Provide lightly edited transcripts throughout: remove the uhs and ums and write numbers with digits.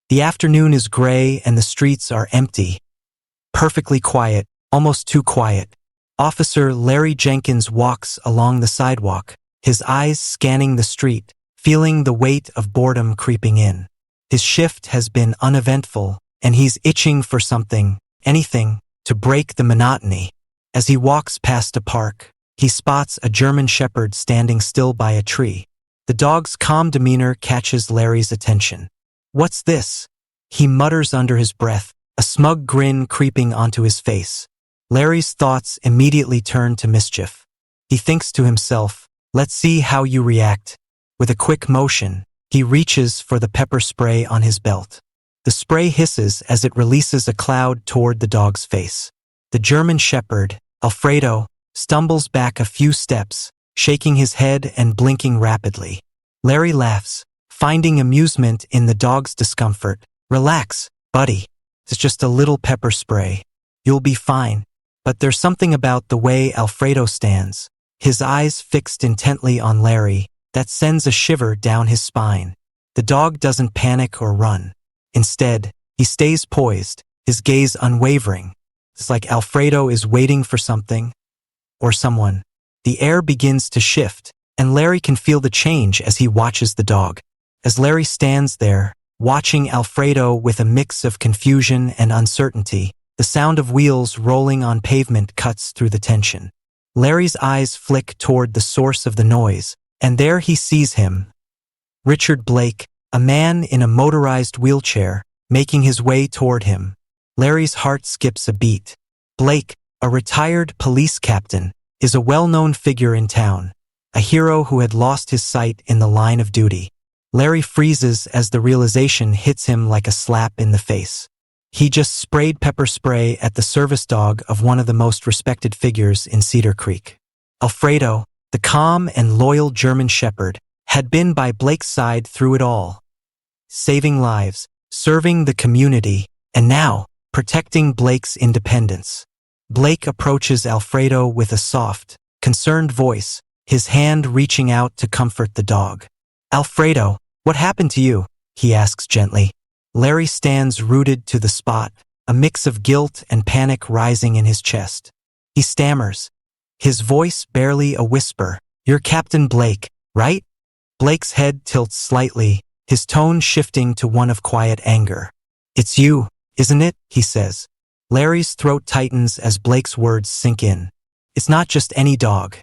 The afternoon is gray and the streets are empty. Perfectly quiet, almost too quiet. Officer Larry Jenkins walks along the sidewalk, his eyes scanning the street, feeling the weight of boredom creeping in. His shift has been uneventful, and he's itching for something, anything, to break the monotony. As he walks past a park, he spots a German shepherd standing still by a tree. The dog's calm demeanor catches Larry's attention. "What's this?" he mutters under his breath, a smug grin creeping onto his face. Larry's thoughts immediately turn to mischief. He thinks to himself, "Let's see how you react." With a quick motion, he reaches for the pepper spray on his belt. The spray hisses as it releases a cloud toward the dog's face. The German shepherd, Alfredo, stumbles back a few steps, shaking his head and blinking rapidly. Larry laughs, finding amusement in the dog's discomfort. "Relax, buddy. It's just a little pepper spray. You'll be fine." But there's something about the way Alfredo stands, his eyes fixed intently on Larry, that sends a shiver down his spine. The dog doesn't panic or run. Instead, he stays poised, his gaze unwavering. It's like Alfredo is waiting for something or someone. The air begins to shift, and Larry can feel the change as he watches the dog. As Larry stands there, watching Alfredo with a mix of confusion and uncertainty, the sound of wheels rolling on pavement cuts through the tension. Larry's eyes flick toward the source of the noise, and there he sees him. Richard Blake, a man in a motorized wheelchair, making his way toward him. Larry's heart skips a beat. Blake, a retired police captain, is a well-known figure in town, a hero who had lost his sight in the line of duty. Larry freezes as the realization hits him like a slap in the face. He just sprayed pepper spray at the service dog of one of the most respected figures in Cedar Creek. Alfredo, the calm and loyal German shepherd, had been by Blake's side through it all, saving lives, serving the community, and now protecting Blake's independence. Blake approaches Alfredo with a soft, concerned voice, his hand reaching out to comfort the dog. "Alfredo, what happened to you?" he asks gently. Larry stands rooted to the spot, a mix of guilt and panic rising in his chest. He stammers, his voice barely a whisper. "You're Captain Blake, right?" Blake's head tilts slightly, his tone shifting to one of quiet anger. "It's you, isn't it?" he says. Larry's throat tightens as Blake's words sink in. It's not just any dog.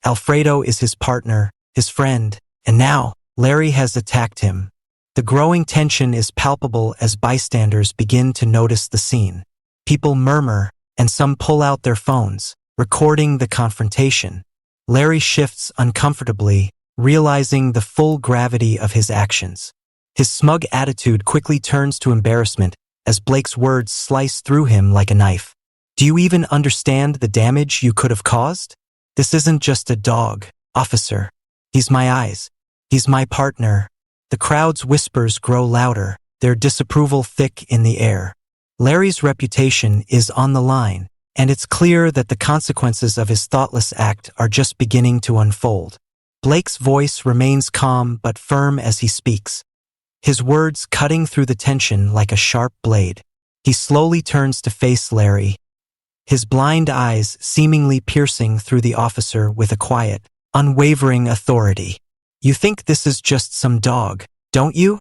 Alfredo is his partner, his friend, and now Larry has attacked him. The growing tension is palpable as bystanders begin to notice the scene. People murmur, and some pull out their phones, recording the confrontation. Larry shifts uncomfortably, realizing the full gravity of his actions. His smug attitude quickly turns to embarrassment as Blake's words slice through him like a knife. "Do you even understand the damage you could have caused? This isn't just a dog, officer. He's my eyes. He's my partner." The crowd's whispers grow louder, their disapproval thick in the air. Larry's reputation is on the line, and it's clear that the consequences of his thoughtless act are just beginning to unfold. Blake's voice remains calm but firm as he speaks, his words cutting through the tension like a sharp blade. He slowly turns to face Larry, his blind eyes seemingly piercing through the officer with a quiet, unwavering authority. "You think this is just some dog, don't you?"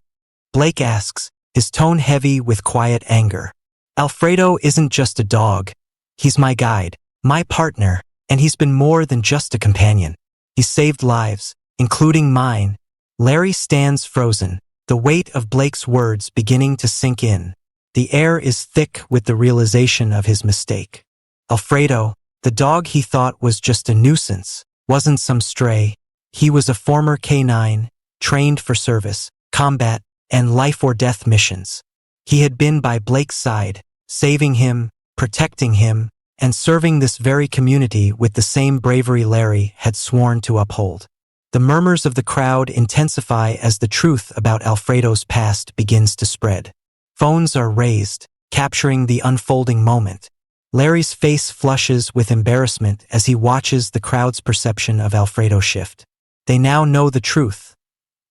Blake asks, his tone heavy with quiet anger. "Alfredo isn't just a dog. He's my guide, my partner, and he's been more than just a companion. He's saved lives, including mine." Larry stands frozen, the weight of Blake's words beginning to sink in. The air is thick with the realization of his mistake. Alfredo, the dog he thought was just a nuisance, wasn't some stray. He was a former canine, trained for service, combat, and life-or-death missions. He had been by Blake's side, saving him, protecting him, and serving this very community with the same bravery Larry had sworn to uphold. The murmurs of the crowd intensify as the truth about Alfredo's past begins to spread. Phones are raised, capturing the unfolding moment. Larry's face flushes with embarrassment as he watches the crowd's perception of Alfredo shift. They now know the truth.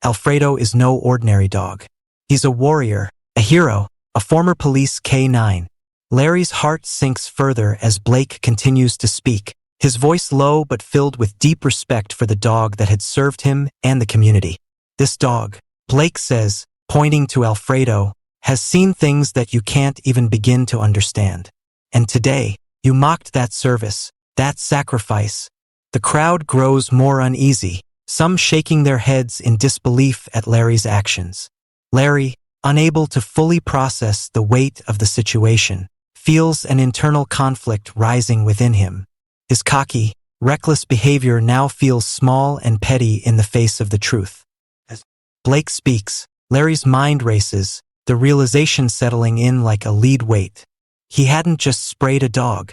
Alfredo is no ordinary dog. He's a warrior, A hero, a former police K9. Larry's heart sinks further as Blake continues to speak, his voice low but filled with deep respect for the dog that had served him and the community. This dog, Blake says, pointing to Alfredo, has seen things that you can't even begin to understand. And today, you mocked that service, that sacrifice. The crowd grows more uneasy, some shaking their heads in disbelief at Larry's actions. Larry, unable to fully process the weight of the situation, feels an internal conflict rising within him. His cocky, reckless behavior now feels small and petty in the face of the truth. As Blake speaks, Larry's mind races, the realization settling in like a lead weight. He hadn't just sprayed a dog.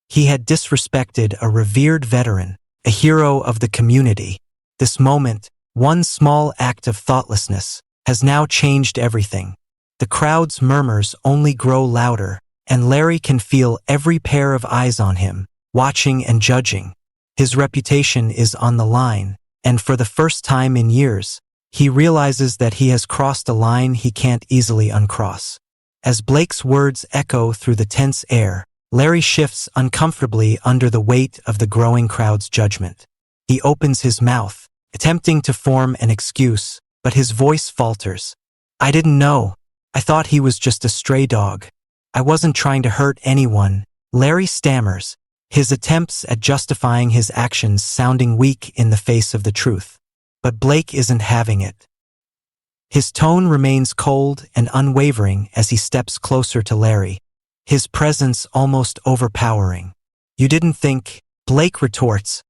He had disrespected a revered veteran, a hero of the community. This moment, one small act of thoughtlessness, has now changed everything. The crowd's murmurs only grow louder, and Larry can feel every pair of eyes on him, watching and judging. His reputation is on the line, and for the first time in years, he realizes that he has crossed a line he can't easily uncross. As Blake's words echo through the tense air, Larry shifts uncomfortably under the weight of the growing crowd's judgment. He opens his mouth, attempting to form an excuse, but his voice falters. "I didn't know. I thought he was just a stray dog. I wasn't trying to hurt anyone," Larry stammers, his attempts at justifying his actions sounding weak in the face of the truth. But Blake isn't having it. His tone remains cold and unwavering as he steps closer to Larry, his presence almost overpowering. "You didn't think," Blake retorts,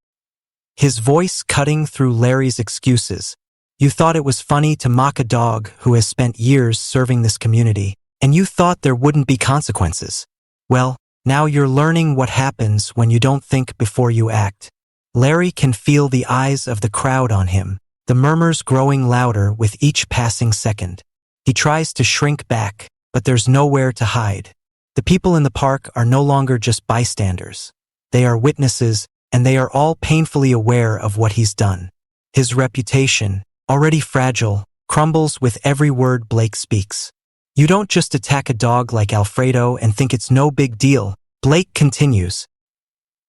his voice cutting through Larry's excuses. "You thought it was funny to mock a dog who has spent years serving this community, and you thought there wouldn't be consequences. Well, now you're learning what happens when you don't think before you act." Larry can feel the eyes of the crowd on him, the murmurs growing louder with each passing second. He tries to shrink back, but there's nowhere to hide. The people in the park are no longer just bystanders. They are witnesses, and they are all painfully aware of what he's done. His reputation, already fragile, crumbles with every word Blake speaks. "You don't just attack a dog like Alfredo and think it's no big deal," Blake continues,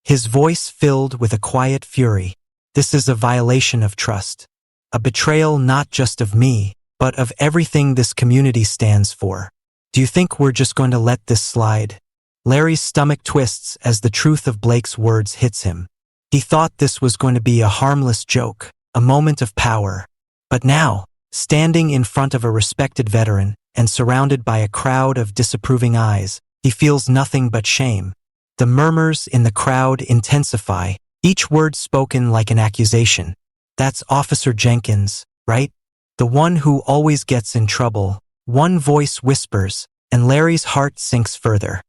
his voice filled with a quiet fury. "This is a violation of trust. A betrayal not just of me, but of everything this community stands for. Do you think we're just going to let this slide?" Larry's stomach twists as the truth of Blake's words hits him. He thought this was going to be a harmless joke, a moment of power. But now, standing in front of a respected veteran and surrounded by a crowd of disapproving eyes, he feels nothing but shame. The murmurs in the crowd intensify, each word spoken like an accusation. "That's Officer Jenkins, right? The one who always gets in trouble," one voice whispers, and Larry's heart sinks further.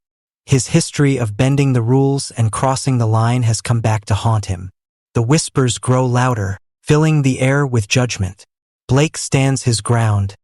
His history of bending the rules and crossing the line has come back to haunt him. The whispers grow louder, filling the air with judgment. Blake stands his ground,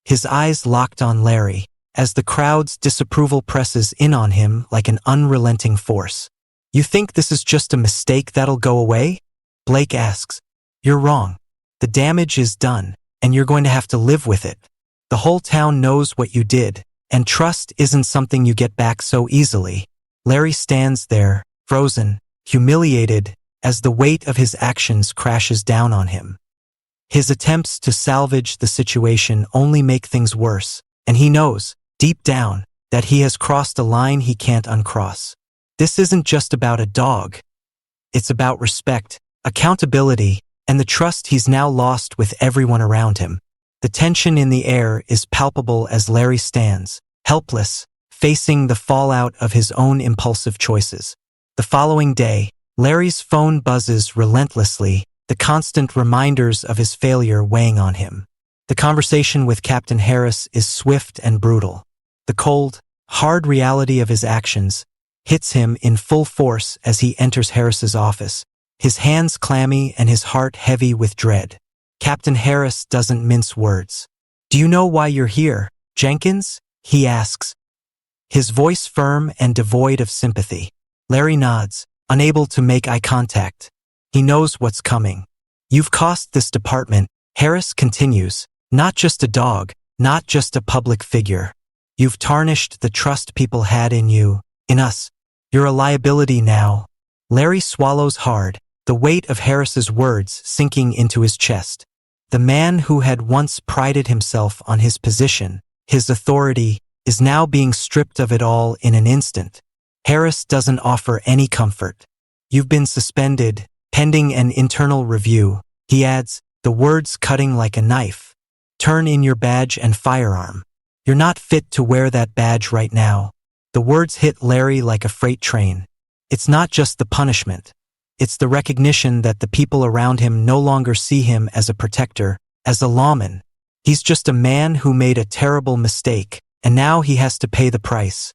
his eyes locked on Larry, as the crowd's disapproval presses in on him like an unrelenting force. "You think this is just a mistake that'll go away?" Blake asks. "You're wrong. The damage is done, and you're going to have to live with it. The whole town knows what you did, and trust isn't something you get back so easily." Larry stands there, frozen, humiliated, as the weight of his actions crashes down on him. His attempts to salvage the situation only make things worse, and he knows, deep down, that he has crossed a line he can't uncross. This isn't just about a dog. It's about respect, accountability, and the trust he's now lost with everyone around him. The tension in the air is palpable as Larry stands, helpless, facing the fallout of his own impulsive choices. The following day, Larry's phone buzzes relentlessly, the constant reminders of his failure weighing on him. The conversation with Captain Harris is swift and brutal. The cold, hard reality of his actions hits him in full force as he enters Harris's office, his hands clammy and his heart heavy with dread. Captain Harris doesn't mince words. "Do you know why you're here, Jenkins?" he asks, his voice firm and devoid of sympathy. Larry nods, unable to make eye contact. He knows what's coming. "You've cost this department," Harris continues, "not just a dog, not just a public figure. You've tarnished the trust people had in you, in us. You're a liability now. Larry swallows hard, the weight of Harris's words sinking into his chest. The man who had once prided himself on his position, his authority, is now being stripped of it all in an instant. Harris doesn't offer any comfort. You've been suspended, pending an internal review, he adds, the words cutting like a knife. Turn in your badge and firearm. You're not fit to wear that badge right now. The words hit Larry like a freight train. It's not just the punishment. It's the recognition that the people around him no longer see him as a protector, as a lawman. He's just a man who made a terrible mistake, and now he has to pay the price.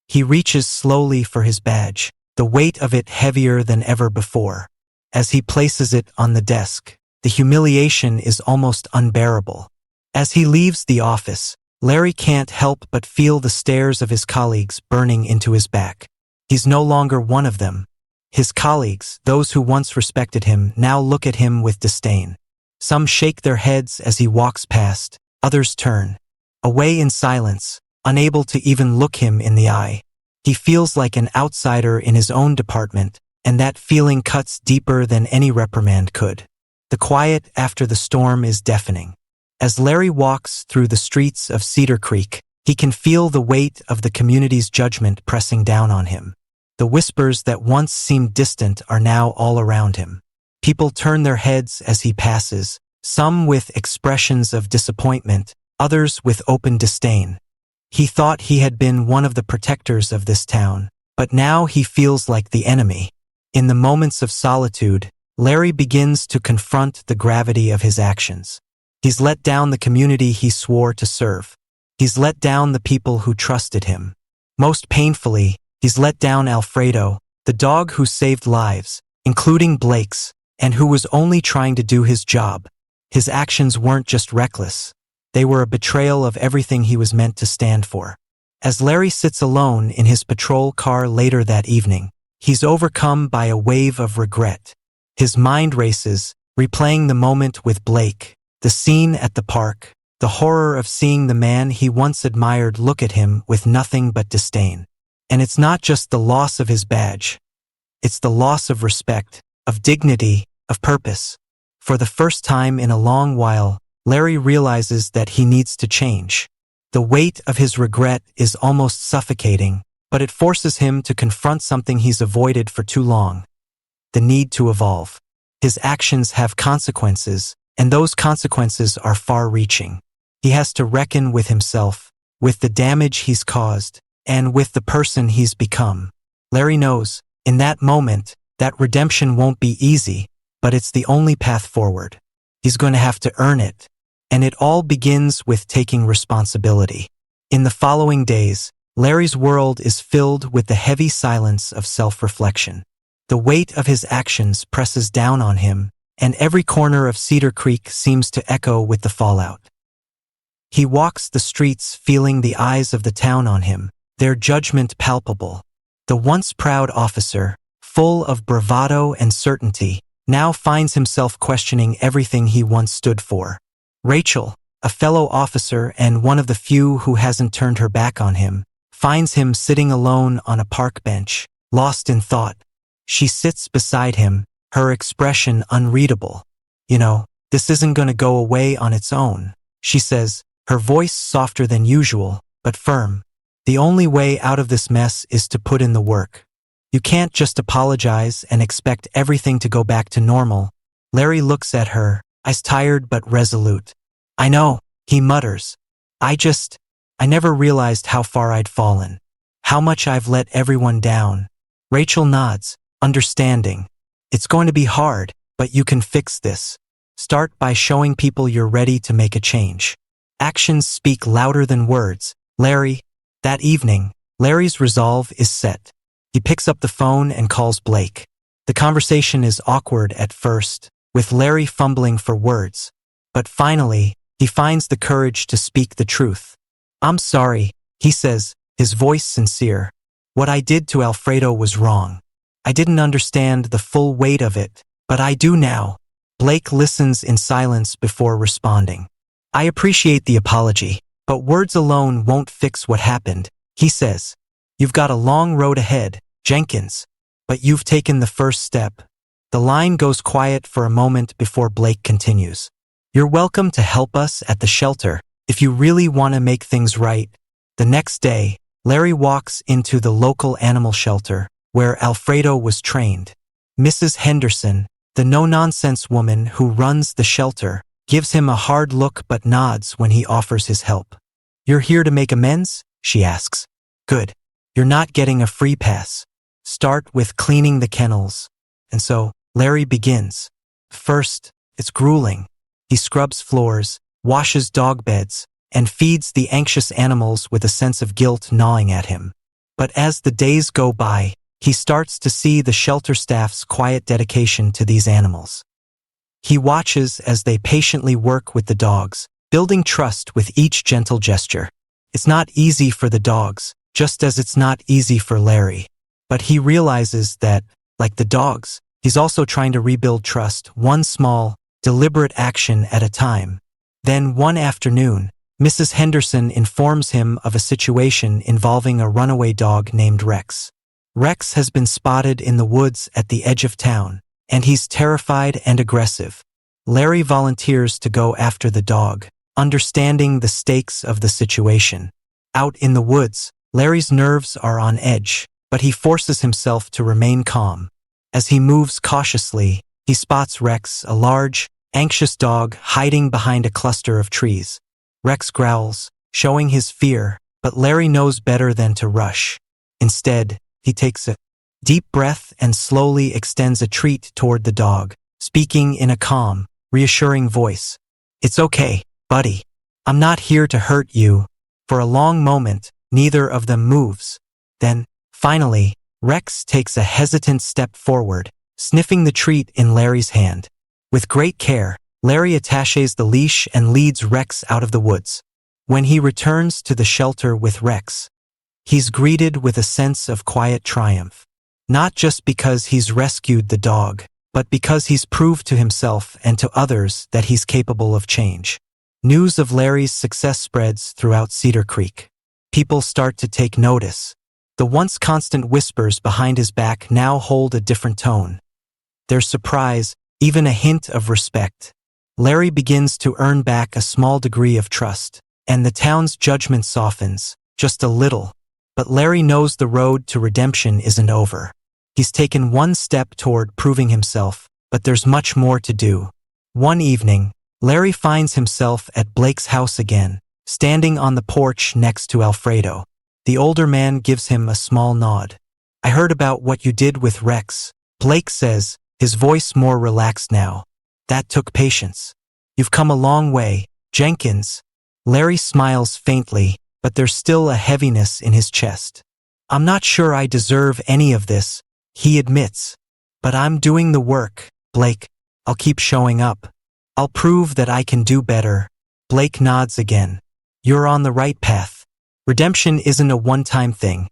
He reaches slowly for his badge, the weight of it heavier than ever before. As he places it on the desk, the humiliation is almost unbearable. As he leaves the office, Larry can't help but feel the stares of his colleagues burning into his back. He's no longer one of them. His colleagues, those who once respected him, now look at him with disdain. Some shake their heads as he walks past, others turn away in silence, unable to even look him in the eye. He feels like an outsider in his own department, and that feeling cuts deeper than any reprimand could. The quiet after the storm is deafening. As Larry walks through the streets of Cedar Creek, he can feel the weight of the community's judgment pressing down on him. The whispers that once seemed distant are now all around him. People turn their heads as he passes, some with expressions of disappointment, others with open disdain. He thought he had been one of the protectors of this town, but now he feels like the enemy. In the moments of solitude, Larry begins to confront the gravity of his actions. He's let down the community he swore to serve. He's let down the people who trusted him. Most painfully, he's let down Alfredo, the dog who saved lives, including Blake's, and who was only trying to do his job. His actions weren't just reckless. They were a betrayal of everything he was meant to stand for. As Larry sits alone in his patrol car later that evening, he's overcome by a wave of regret. His mind races, replaying the moment with Blake, the scene at the park, the horror of seeing the man he once admired look at him with nothing but disdain. And it's not just the loss of his badge. It's the loss of respect, of dignity, of purpose. For the first time in a long while, Larry realizes that he needs to change. The weight of his regret is almost suffocating, but it forces him to confront something he's avoided for too long. The need to evolve. His actions have consequences, and those consequences are far-reaching. He has to reckon with himself, with the damage he's caused, and with the person he's become. Larry knows, in that moment, that redemption won't be easy, but it's the only path forward. He's going to have to earn it. And it all begins with taking responsibility. In the following days, Larry's world is filled with the heavy silence of self-reflection. The weight of his actions presses down on him, and every corner of Cedar Creek seems to echo with the fallout. He walks the streets feeling the eyes of the town on him, their judgment palpable. The once proud officer, full of bravado and certainty, now finds himself questioning everything he once stood for. Rachel, a fellow officer and one of the few who hasn't turned her back on him, finds him sitting alone on a park bench, lost in thought. She sits beside him, her expression unreadable. "You know, this isn't going to go away on its own," she says, her voice softer than usual, but firm. "The only way out of this mess is to put in the work. You can't just apologize and expect everything to go back to normal." Larry looks at her, eyes tired but resolute. "I know," he mutters. I never realized how far I'd fallen. How much I've let everyone down." Rachel nods, understanding. "It's going to be hard, but you can fix this. Start by showing people you're ready to make a change. Actions speak louder than words, Larry." That evening, Larry's resolve is set. He picks up the phone and calls Blake. The conversation is awkward at first, with Larry fumbling for words. But finally, he finds the courage to speak the truth. "I'm sorry," he says, his voice sincere. "What I did to Alfredo was wrong. I didn't understand the full weight of it, but I do now." Blake listens in silence before responding. I appreciate the apology, but words alone won't fix what happened, he says. You've got a long road ahead, Jenkins, but you've taken the first step. The line goes quiet for a moment before Blake continues. You're welcome to help us at the shelter if you really want to make things right. The next day, Larry walks into the local animal shelter where Alfredo was trained. Mrs. Henderson, the no-nonsense woman who runs the shelter, gives him a hard look but nods when he offers his help. You're here to make amends? She asks. Good. You're not getting a free pass. Start with cleaning the kennels. And so, Larry begins. First, it's grueling. He scrubs floors, washes dog beds, and feeds the anxious animals with a sense of guilt gnawing at him. But as the days go by, he starts to see the shelter staff's quiet dedication to these animals. He watches as they patiently work with the dogs, building trust with each gentle gesture. It's not easy for the dogs, just as it's not easy for Larry. But he realizes that, like the dogs, he's also trying to rebuild trust, one small, deliberate action at a time. Then one afternoon, Mrs. Henderson informs him of a situation involving a runaway dog named Rex. Rex has been spotted in the woods at the edge of town, and he's terrified and aggressive. Larry volunteers to go after the dog, understanding the stakes of the situation. Out in the woods, Larry's nerves are on edge, but he forces himself to remain calm. As he moves cautiously, he spots Rex, a large, anxious dog hiding behind a cluster of trees. Rex growls, showing his fear, but Larry knows better than to rush. Instead, he takes a deep breath and slowly extends a treat toward the dog, speaking in a calm, reassuring voice. It's okay, buddy. I'm not here to hurt you. For a long moment, neither of them moves. Then, finally, Rex takes a hesitant step forward, sniffing the treat in Larry's hand. With great care, Larry attaches the leash and leads Rex out of the woods. When he returns to the shelter with Rex, he's greeted with a sense of quiet triumph. Not just because he's rescued the dog, but because he's proved to himself and to others that he's capable of change. News of Larry's success spreads throughout Cedar Creek. People start to take notice. The once constant whispers behind his back now hold a different tone. There's surprise, even a hint of respect. Larry begins to earn back a small degree of trust, and the town's judgment softens, just a little. But Larry knows the road to redemption isn't over. He's taken one step toward proving himself, but there's much more to do. One evening, Larry finds himself at Blake's house again, standing on the porch next to Alfredo. The older man gives him a small nod. I heard about what you did with Rex, Blake says, his voice more relaxed now. That took patience. You've come a long way, Jenkins. Larry smiles faintly, but there's still a heaviness in his chest. I'm not sure I deserve any of this, he admits. But I'm doing the work, Blake. I'll keep showing up. I'll prove that I can do better. Blake nods again. You're on the right path. Redemption isn't a one-time thing.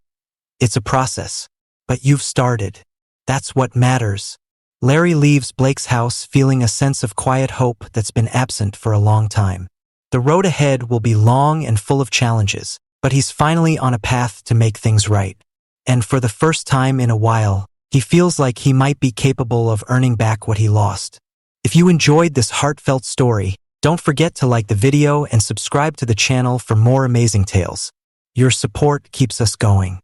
It's a process. But you've started. That's what matters. Larry leaves Blake's house feeling a sense of quiet hope that's been absent for a long time. The road ahead will be long and full of challenges, but he's finally on a path to make things right. And for the first time in a while, he feels like he might be capable of earning back what he lost. If you enjoyed this heartfelt story, don't forget to like the video and subscribe to the channel for more amazing tales. Your support keeps us going.